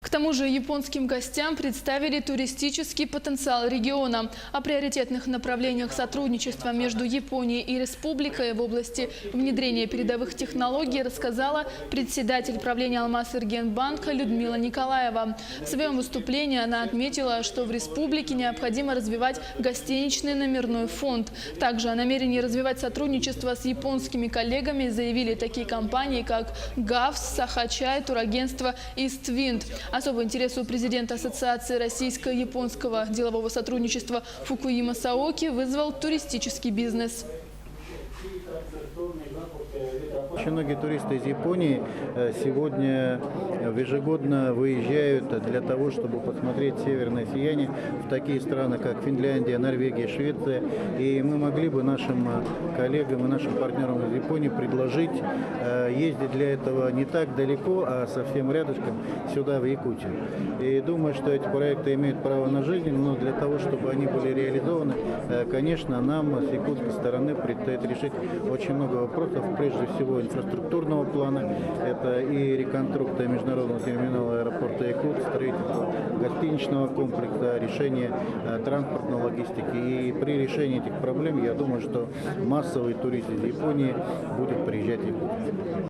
К тому же японским гостям представили туристический потенциал региона. О приоритетных направлениях сотрудничества между Японией и республикой в области внедрения передовых технологий рассказала председатель правления Алмаз-Эргенбанка Людмила Николаева. В своем выступлении она отметила, что в республике необходимо развивать гостиничный номерной фонд. Также о намерении развивать сотрудничество с японскими коллегами заявили такие компании, как ГАВС, Сахачай, турагентство «Иствинд». Особый интерес у президента Ассоциации российско-японского делового сотрудничества Фукуима Саоки вызвал туристический бизнес. Очень многие туристы из Японии сегодня ежегодно выезжают для того, чтобы посмотреть северное сияние в такие страны, как Финляндия, Норвегия, Швеция. И мы могли бы нашим коллегам и нашим партнерам из Японии предложить ездить для этого не так далеко, а совсем рядышком сюда, в Якутию. И думаю, что эти проекты имеют право на жизнь, но для того, чтобы они были реализованы, конечно, нам с якутской стороны предстоит решить очень много вопросов, прежде всего инфраструктурного плана. Это и реконструкция международного терминала аэропорта Якут, строительство гостиничного комплекса, решение транспортной логистики. И при решении этих проблем, я думаю, что массовый турист из Японии будет приезжать в Якутию.